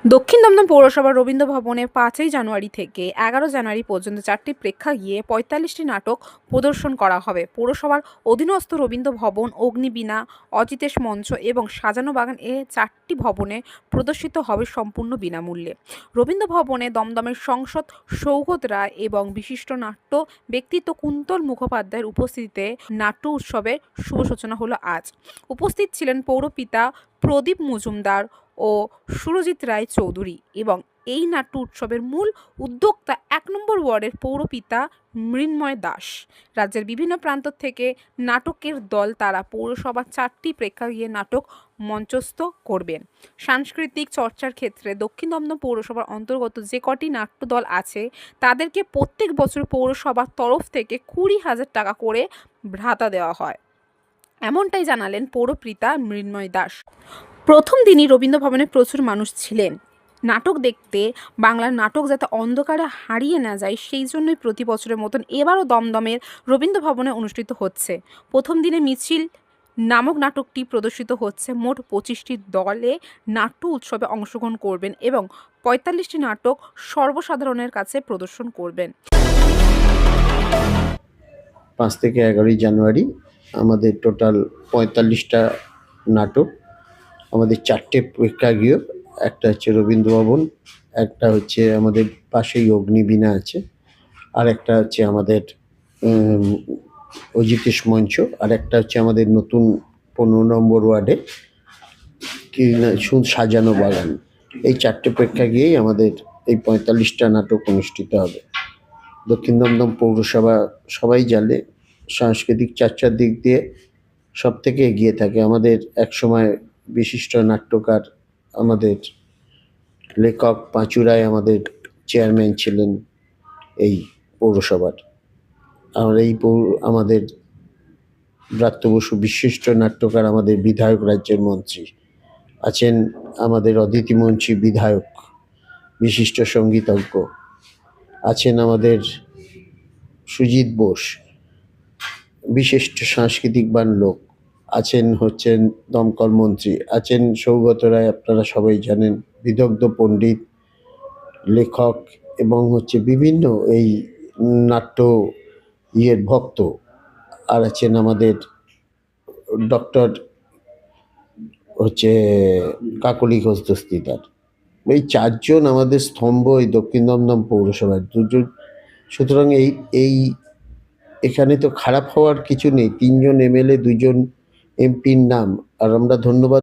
দক্ষিণ দমদম পৌরসভার রবীন্দ্র ভবনে ৫ই জানুয়ারি থেকে ১১ জানুয়ারি পর্যন্ত ৪টি প্রেক্ষাগৃহে ৪৫টি নাটক প্রদর্শন করা হবে। পৌরসভার অধীনস্থ রবীন্দ্র ভবন, অগ্নিবীণা, অজিতেশ মঞ্চ এবং সাজানো বাগান এ ৪টি ভবনে প্রদর্শিত হবে সম্পূর্ণ বিনামূল্যে। রবীন্দ্র ভবনে দমদমের সাংসদ সৌগত রায় এবং বিশিষ্ট নাট্য ব্যক্তিত্ব কুন্তল মুখোপাধ্যায়ের উপস্থিতিতে নাট্য উৎসবের শুভ সূচনা হলো আজ। উপস্থিত ছিলেন পৌরপিতা প্রদীপ মজুমদার ও সুরজিৎ রায় চৌধুরী এবং এই নাট্য উৎসবের মূল উদ্যোক্তা ১ নম্বর ওয়ার্ডের পৌরপিতা মৃন্ময় দাস। রাজ্যের বিভিন্ন প্রান্ত থেকে নাটকের দল তারা পৌরসভার ৪টি প্রেক্ষাগৃহে নাটক মঞ্চস্থ করবেন। সাংস্কৃতিক চর্চার ক্ষেত্রে দক্ষিণ দমদম পৌরসভার অন্তর্গত যে কটি নাট্যদল আছে তাদেরকে প্রত্যেক বছর পৌরসভার তরফ থেকে ২০,০০০ টাকা করে ভাতা দেওয়া হয়। এমনটাই জানালেন পৌরপিতা মৃন্ময় দাস। প্রথম দিনই রবীন্দ্র ভবনে প্রচুর মানুষ ছিলেন নাটক দেখতে। বাংলার নাটক যাতে অন্ধকারে হারিয়ে না যায় সেই জন্যই প্রতি বছরের মতন এবারও দমদমের রবীন্দ্র ভবনে অনুষ্ঠিত হচ্ছে। প্রথম দিনে মিছিল নামক নাটকটি প্রদর্শিত হচ্ছে। মোট ২৫টি দলে নাট্য উৎসবে অংশগ্রহণ করবেন এবং ৪৫টি নাটক সর্বসাধারণের কাছে প্রদর্শন করবেন। ৫ থেকে ১১ই জানুয়ারি আমাদের টোটাল ৪৫টা নাটক, আমাদের ৪টে প্রেক্ষাগৃহ, একটা হচ্ছে রবীন্দ্র ভবন, একটা হচ্ছে আমাদের পাশেই অগ্নিবীণা আছে, আর একটা হচ্ছে আমাদের অজিতেশ মঞ্চ, আর একটা হচ্ছে আমাদের নতুন ১৫ নম্বর ওয়ার্ডে কি সাজানো বাগান। এই ৪টে প্রেক্ষাগৃহেই আমাদের এই ৪৫টা নাটক অনুষ্ঠিত হবে। দক্ষিণ দমদম পৌরসভা সবাই জানে সাংস্কৃতিক চর্চার দিক দিয়ে সব থেকে এগিয়ে থাকে। আমাদের একসময় বিশিষ্ট নাট্যকার, আমাদের লেখক পাঁচু রায় আমাদের চেয়ারম্যান ছিলেন এই পৌরসভার। আর এই আমাদের ব্রাত্য বসু বিশিষ্ট নাট্যকার, আমাদের বিধায়ক, রাজ্যের মন্ত্রী আছেন, আমাদের অদিতি মুন্সি বিধায়ক, বিশিষ্ট সঙ্গীতজ্ঞ আছেন, আমাদের সুজিত বোস বিশিষ্ট সাংস্কৃতিকবান লোক আছেন, হচ্ছেন দমকল মন্ত্রী আছেন সৌগত রায়, আপনারা সবাই জানেন, বিদগ্ধ পণ্ডিত, লেখক এবং হচ্ছে বিভিন্ন এই নাট্য ভক্ত। আর আছেন আমাদের ডক্টর হচ্ছে কাকলি ঘোষ দস্তিদার। এই ৪জন আমাদের স্তম্ভ এই দক্ষিণ দমদম পৌরসভার। সুতরাং এই এখানে তো খারাপ হওয়ার কিছু নেই। ৩জন এমএলএ, ২জন এমপির নাম, আর আমরা ধন্যবাদ